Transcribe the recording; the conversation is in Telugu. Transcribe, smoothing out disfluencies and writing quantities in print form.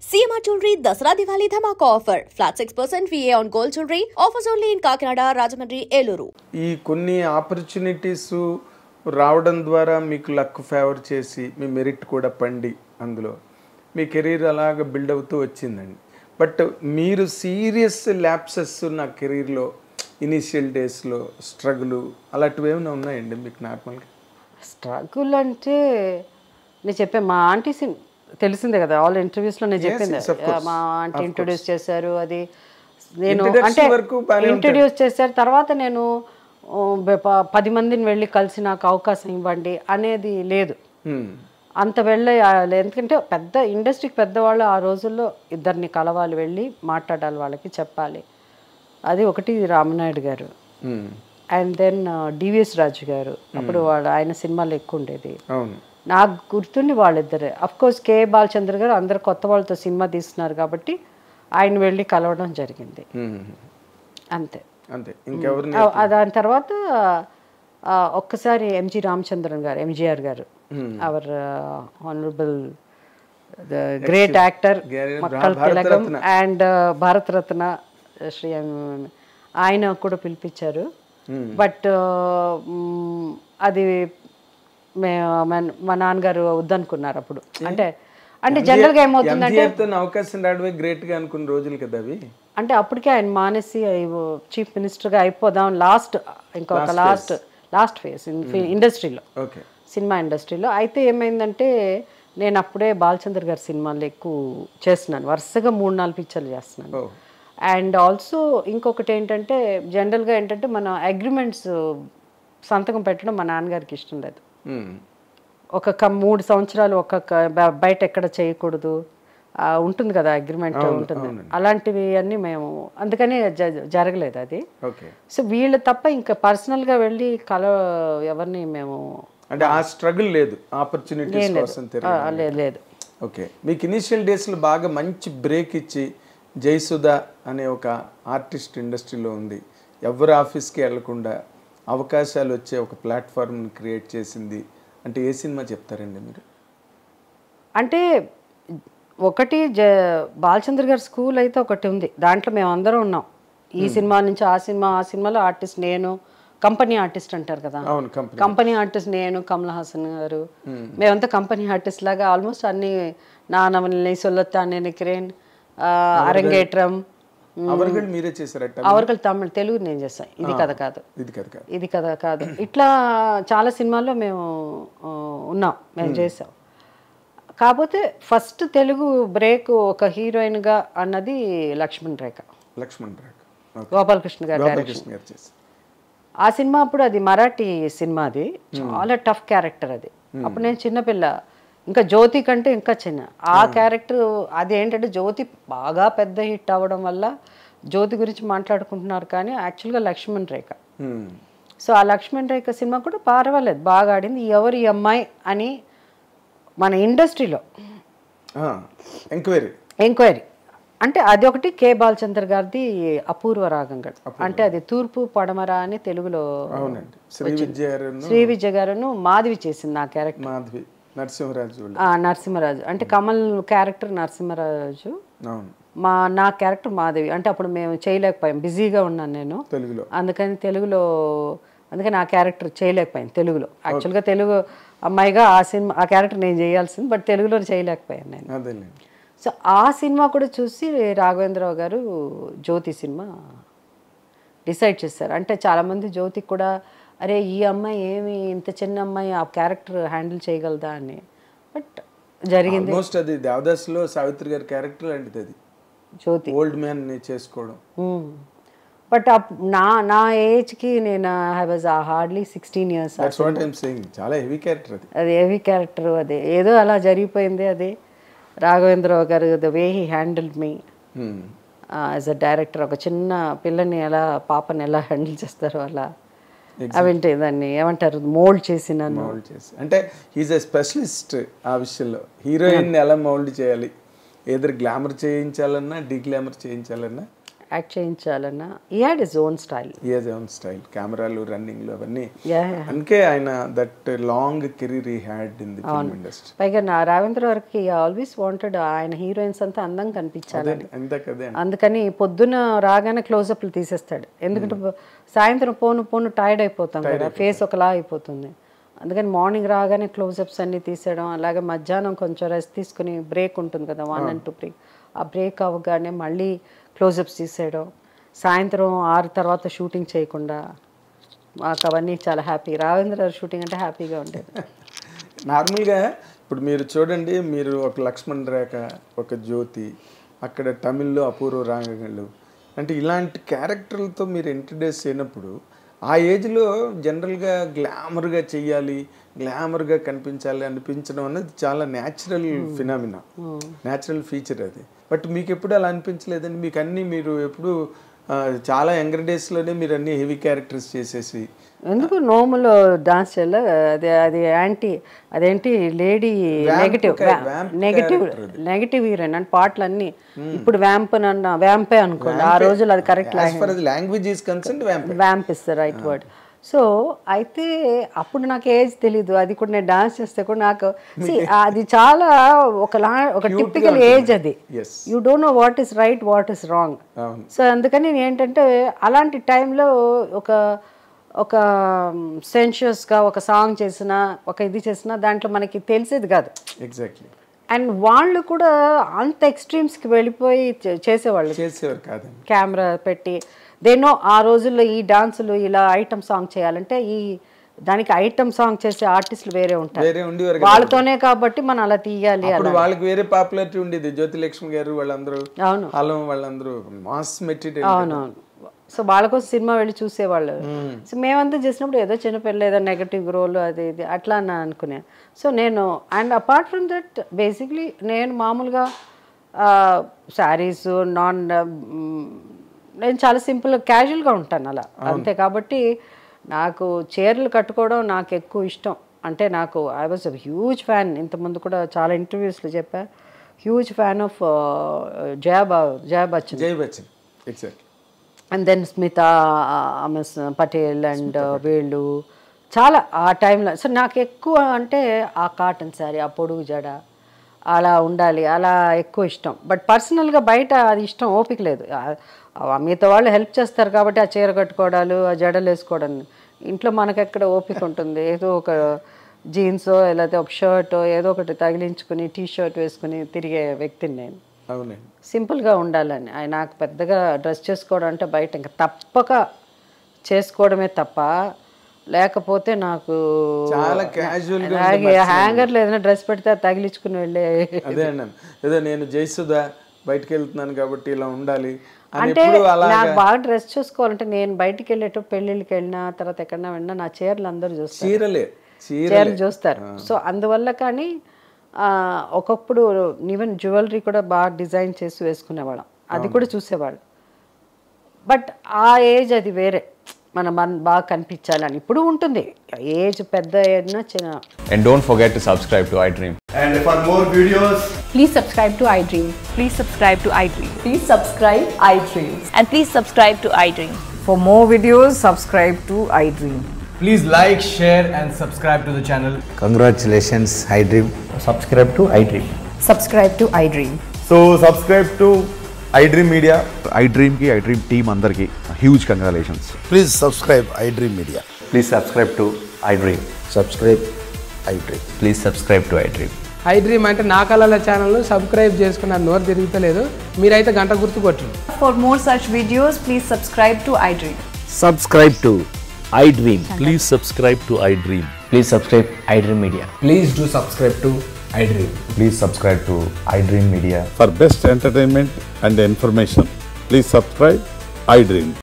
CMR Jewelry Dasara Diwali Dhamaka offer. Flat 6% VA on gold jewelry. Offers only in Kakinada, Rajahmundry, Eluru. ఈ కొన్ని ఆపర్చునిటీస్ రావడం ద్వారా మీకు లక్ ఫేవర్ చేసి మీ మెరిట్ కూడా పండి అందులో మీ కెరీర్ అలాగ బిల్డ్ అవుతూ వచ్చిందండి. బట్ మీరు సీరియస్ ల్యాప్సెస్ నా కెరీర్లో ఇనీషియల్ డేస్లో స్ట్రగుల్ అలాంటివి ఏమైనా ఉన్నాయండి మీకు నార్మల్గా? స్ట్రగుల్ అంటే నేను చెప్పాను, మా ఆంటీ తెలిసిందే కదా, ఆల్ ఇంటర్వ్యూస్లో నేను చెప్పింది. మా ఆంటీ ఇంట్రొడ్యూస్ చేశారు, అది నేను అంటే ఇంట్రొడ్యూస్ చేశారు. తర్వాత నేను 10 మందిని వెళ్ళి కలిసి నాకు అవకాశం ఇవ్వండి అనేది లేదు, అంత వెళ్ళే. ఎందుకంటే పెద్ద ఇండస్ట్రీకి పెద్దవాళ్ళు ఆ రోజుల్లో ఇద్దరిని కలవాలి, వెళ్ళి మాట్లాడాలి, వాళ్ళకి చెప్పాలి. అది ఒకటి రామనాయుడు గారు, అండ్ దెన్ డివిఎస్ రాజు గారు. అప్పుడు ఆయన సినిమాలు ఎక్కువ ఉండేది. నాకు గుర్తుండి వాళ్ళిద్దరే. అఫ్కోర్స్ కే బాలచంద్ర గారు అందరు కొత్త వాళ్ళతో సినిమా తీస్తున్నారు కాబట్టి ఆయన వెళ్ళి కలవడం జరిగింది, అంతే. దాని తర్వాత ఒక్కసారి ఎంజి రామచంద్రన్ గారు, ఎంజిఆర్ గారు, hour honourable great actor, Makkal తిలకం అండ్ భారతరత్న శ్రీ, ఆయన కూడా పిలిపించారు. బట్ అది మా నాన్నగారు వద్దనుకున్నారు అప్పుడు. అంటే జనరల్గా ఏమవుతుందంటే అవకాశం రావడమే గ్రేట్ గా అనుకున్న రోజులు కదా అవి. అంటే అప్పటికే ఆయన మానేసి చీఫ్ మినిస్టర్గా అయిపోదాం, లాస్ట్ ఫేజ్ ఇండస్ట్రీలో, సినిమా ఇండస్ట్రీలో. అయితే ఏమైందంటే నేను అప్పుడే బాలచంద్ర గారి సినిమాలు ఎక్కువ చేస్తున్నాను, వరుసగా 3-4 పిక్చర్లు చేస్తున్నాను. అండ్ ఆల్సో ఇంకొకటి ఏంటంటే జనరల్గా ఏంటంటే మన అగ్రిమెంట్స్ సంతకం పెట్టడం మా నాన్నగారికి ఇష్టం లేదు. ఒక 3 సంవత్సరాలు బయట ఎక్కడ చేయకూడదు ఉంటుంది కదా, అగ్రిమెంట్ ఉంటుంది. అలాంటివి అన్నీ మేము అందుకని జరగలేదు అది. సో వీళ్ళు తప్ప ఇంకా పర్సనల్గా వెళ్ళి ఎవరిని మేము అంటే ఆ స్ట్రగుల్ లేదు, ఆపర్చునిటీస్ కోసం లేదు. ఓకే, మీకు ఇనిషియల్ డేస్లో బాగా మంచి బ్రేక్ ఇచ్చి జయసుధ అనే ఒక ఆర్టిస్ట్ ఇండస్ట్రీలో ఉంది, ఎవరి ఆఫీస్కి వెళ్లకుండా అవకాశాలు వచ్చే ఒక ప్లాట్ఫామ్ని క్రియేట్ చేసింది అంటే ఏ సినిమా చెప్తారండి మీరు? అంటే ఒకటి బాలచంద్ర గారి స్కూల్ అయితే ఒకటి ఉంది, దాంట్లో మేము అందరం ఉన్నాం. ఈ సినిమా నుంచి ఆ సినిమాలో ఆర్టిస్ట్ నేను, కంపెనీ ఆర్టిస్ట్ అంటారు కదా, కంపెనీ ఆర్టిస్ట్ నేను, కమల్ హాసన్ గారు, మేమంతా కంపెనీ ఆర్టిస్ట్ లాగా ఆల్మోస్ట్ అన్ని నానవల్ని సొల్లొత్తానే నిక్రేన్ అరంగేట్రం అవர்கள் తమిళ్ తెలుగు నేను చేస్తాను. ఇది కథ కాదు ఇట్లా చాలా సినిమాల్లో మేము ఉన్నాం, మేము చేసాం. కాకపోతే ఫస్ట్ తెలుగు బ్రేక్ ఒక హీరోయిన్గా అన్నది లక్ష్మణ్ రేఖ, గోపాలకృష్ణ గారు డైరెక్షన్. ఆ సినిమా అప్పుడు అది మరాఠీ సినిమా, అది చాలా టఫ్ క్యారెక్టర్ అది. అప్పుడు నేను చిన్నపిల్ల, ఇంకా జ్యోతి కంటే ఇంకా చిన్న. ఆ క్యారెక్టర్ అది ఏంటంటే జ్యోతి బాగా పెద్ద హిట్ అవ్వడం వల్ల జ్యోతి గురించి మాట్లాడుకుంటున్నారు, కానీ యాక్చువల్గా లక్ష్మణ్ రేఖ. సో ఆ లక్ష్మణ్ రేఖ సినిమా కూడా పర్వాలేదు, బాగా ఆడింది. ఎవరు ఈ అమ్మాయి అని మన ఇండస్ట్రీలో ఎంక్వైరీ అంటే అది ఒకటి. కే బాలచంద్ర గారిది అపూర్వ రాగంగడ్, అంటే అది తూర్పు పడమర అని తెలుగులో శ్రీ విద్య గారును మాధవి చేసింది ఆ క్యారెక్టర్. నరసింహరాజు అంటే కమల్ క్యారెక్టర్ నరసింహరాజు, నా క్యారెక్టర్ మాధవి. అంటే అప్పుడు మేము చేయలేకపోయాం, బిజీగా ఉన్నాను నేను అందుకని ఆ క్యారెక్టర్ చేయలేకపోయాను తెలుగులో. యాక్చువల్గా తెలుగు అమ్మాయిగా ఆ క్యారెక్టర్ నేను చేయాల్సింది, బట్ తెలుగులో చేయలేకపోయాను నేను. సో ఆ సినిమా కూడా చూసి రాఘవేంద్రరావు గారు జ్యోతి సినిమా డిసైడ్ చేశారు. అంటే చాలామంది జ్యోతికి కూడా అరే ఈ అమ్మాయి ఏమి ఇంత చిన్న అమ్మాయి ఆ క్యారెక్టర్ హ్యాండిల్ చేయగలదా అని, బట్ జరిగింది. అది దేవదాస్లో సావిత్రి గారి క్యారెక్టర్ లాంటిది, అది జ్యోతి ఓల్డ్ మ్యాన్ చేసుకోవడం. బట్ నా ఏజ్కి నేను ఐ వాజ్ హార్డ్లీ 16 years. చాలా హెవీ క్యారెక్టర్ అది హెవీ క్యారెక్టర్, అది ఏదో అలా జరిగిపోయింది. అది రాఘవేంద్రరావు గారు the way he handled me as a director, ఒక చిన్న పిల్లని పాపని ఎలా హ్యాండిల్ చేస్తారో అలా, అవేంటి దాన్ని ఏమంటారు, మోల్డ్ చేసి అంటే హీజ్ ఎ స్పెషలిస్ట్ ఆ విషయంలో. హీరోయిన్ ఎలా మౌల్డ్ చేయాలి, ఏదో గ్లామర్ చేయించాలన్నా డిగ్లామర్ చేయించాలన్నా యాక్ట్ చేయించాలన్నా ఈ హ్యాడ్ హిస్ ఓన్ స్టైల్. కెమెరాలు రన్నింగ్లు అవన్నీ అందుకే ఆయన that long career he had in the film industry. పైగా నా రావేంద్ర వరకు ఆల్వేస్ వాంటెడ్ ఆయన హీరోయిన్స్ అంతా అందంగా కనిపించాలని. అందుకని పొద్దున రాగానే క్లోజప్లు తీసేస్తాడు, ఎందుకంటే సాయంత్రం పోను టైర్డ్ అయిపోతాం కదా, ఫేస్ ఒకలా అయిపోతుంది. అందుకని మార్నింగ్ రాగానే క్లోజప్స్ అన్నీ తీసేయడం, అలాగే మధ్యాహ్నం కొంచెం రెస్ట్ తీసుకుని బ్రేక్ ఉంటుంది కదా 1 and 2 బ్రేక్, ఆ బ్రేక్ అవ్వగానే మళ్ళీ క్లోజప్స్ తీసేయడం, సాయంత్రం 6 తర్వాత షూటింగ్ చేయకుండా. మాకు అవన్నీ చాలా హ్యాపీ. రావేంద్ర షూటింగ్ అంటే హ్యాపీగా ఉండేది. నార్మల్గా ఇప్పుడు మీరు చూడండి, మీరు ఒక లక్ష్మణ్ రేఖ, ఒక జ్యోతి, అక్కడ తమిళ్లో అపూర్వ రాగంలు, అంటే ఇలాంటి క్యారెక్టర్లతో మీరు ఇంట్రడ్యూస్ అయినప్పుడు ఆ ఏజ్లో జనరల్గా గ్లామర్గా చెయ్యాలి, గ్లామర్గా కనిపించాలి అనిపించడం అనేది చాలా న్యాచురల్ ఫినామినా, న్యాచురల్ ఫీచర్ అది. బట్ మీకు ఎప్పుడు అలా అనిపించలేదండి? మీకు అన్నీ మీరు ఎప్పుడు చాలా యంగర్ డేస్లోనే మీరు అన్ని హెవీ క్యారెక్టర్స్ చేసేసి ఎందుకు నోములో డాన్స్ చేయాలి? అది యాంటీ అదేంటి లేడీ నెగిటివ్ హీరోయిన్ అంటే పాటలు అన్నీ. ఇప్పుడు వ్యాంపే అనుకోండి, ఆ రోజులు అది correct language is concerned vamp is the right word. So అయితే అప్పుడు నాకు ఏజ్ తెలీదు, అది కూడా నేను డాన్స్ చేస్తే కూడా నాకు అది చాలా ఒక టిపికల్ ఏజ్ అది. You don't know what is right what is wrong. So అందుకని ఏంటంటే అలాంటి టైంలో ఒక సెన్షియస్గా ఒక సాంగ్ చేసినా ఒక ఇది చేసినా దాంట్లో మనకి తెలిసేది కాదు. ఎగ్జాక్ట్లీ. అండ్ వాళ్ళు కూడా అంత ఎక్స్ట్రీమ్స్కి వెళ్ళిపోయి చేసేవాళ్ళు కాదు, కెమెరా పెట్టి. దేనో ఆ రోజుల్లో ఈ డాన్సులు ఇలా ఐటమ్ సాంగ్ చేయాలంటే దానికి ఐటమ్ సాంగ్ చేసే ఆర్టిస్టులు వేరే ఉంటారు, వాళ్ళతోనే కాబట్టి మనం అలా తీయాలి. వాళ్ళకి వేరే పాపులారిటీ ఉండేది. జ్యోతి లక్ష్మి గారు వాళ్ళందరూ, అవును వాళ్ళందరూ మాస్ మెటీరియల్. అవునవును. సో వాళ్ళ కోసం సినిమా వెళ్ళి చూసేవాళ్ళు. సో మేమంతా చేసినప్పుడు ఏదో చిన్నపిల్ల ఏదో నెగటివ్ రోల్ అది ఇది అట్లా అని అనుకున్నాను. సో నేను and apart from that basically నేను మామూలుగా శారీస్ నేను చాలా సింపుల్గా క్యాజువల్గా ఉంటాను అలా అంతే. కాబట్టి నాకు చీరలు కట్టుకోవడం నాకు ఎక్కువ ఇష్టం. అంటే నాకు ఐ వాజ్ హ్యూజ్ ఫ్యాన్, ఇంతకుముందు కూడా చాలా ఇంటర్వ్యూస్లో చెప్పా, huge fan of Jaya Bachchan. Exactly. And then Smita Patel and వీళ్ళు చాలా ఆ టైంలో. సో నాకు ఎక్కువ అంటే ఆ కాటన్ శారీ, ఆ పొడుగు జడ అలా ఉండాలి, అలా ఎక్కువ ఇష్టం. బట్ పర్సనల్గా బయట అది ఇష్టం ఓపిక లేదు. మిగతా వాళ్ళు హెల్ప్ చేస్తారు కాబట్టి ఆ చీర కట్టుకోవడాలు ఆ జడలు వేసుకోవడం. ఇంట్లో మనకెక్కడ ఓపిక ఉంటుంది? ఏదో ఒక జీన్సో లేకపోతే ఒక షర్టో ఏదో ఒకటి తగిలించుకుని టీ షర్ట్ వేసుకుని తిరిగే వ్యక్తిని నేను. అవునండి. సింపుల్గా ఉండాలని నాకు పెద్దగా డ్రెస్ చేసుకోవడం అంటే బయట ఇంకా తప్పక చేసుకోవడమే తప్ప, లేకపోతే నాకు చాలా క్యాజువల్గా హ్యాంగర్లో ఏదైనా డ్రెస్ పెడితే తగిలించుకుని వెళ్ళే. అదే అన్నాను, ఏదో నేను జయసుధ బయటకు వెళ్తున్నాను కాబట్టి ఇలా ఉండాలి అంటే నాకు బాగా డ్రెస్ చూసుకోవాలంటే నేను బయటికి వెళ్ళేటప్పుడు పెళ్ళిళ్ళకి వెళ్ళినా తర్వాత ఎక్కడన్నా వెళ్ళినా నా చీరలు అందరూ చూస్తారు, చీరలు చూస్తారు. సో అందువల్ల కానీ ఒకప్పుడు ఈవెన్ జ్యువెలరీ కూడా బాగా డిజైన్ చేసి వేసుకునేవాళ్ళం, అది కూడా చూసేవాళ్ళు. బట్ ఆ ఏజ్ అది వేరే, మనం బాగా కనిపించాలని ఇప్పుడు ఉంటుంది, ఏజ్ పెద్ద ఏజ్నా చిన్న. And don't forget to subscribe to iDream. And for more videos, please subscribe to iDream. Please subscribe to iDream. Please subscribe iDream. And please subscribe to iDream. For more videos, subscribe to iDream. please like, share and subscribe to the channel. Congratulations, iDream. Subscribe to iDream. Subscribe to iDream. So subscribe to iDream Media. iDream ki iDream team andarki huge congratulations. Please subscribe iDream Media. Please subscribe to iDream. Subscribe iDream. Please subscribe to iDream. iDream అంటే నా కళల ఛానల్ సబ్స్క్రైబ్ చేసుకున్న నోరు తిరుగుతలేదు, మీరైతే గంట గుర్తు కొట్టండి. For more such videos, please subscribe to iDream. Subscribe to iDream. Please subscribe to iDream. Please subscribe iDream Media. Please do subscribe to iDream. Please subscribe to iDream Media. For best entertainment and information, please subscribe iDream.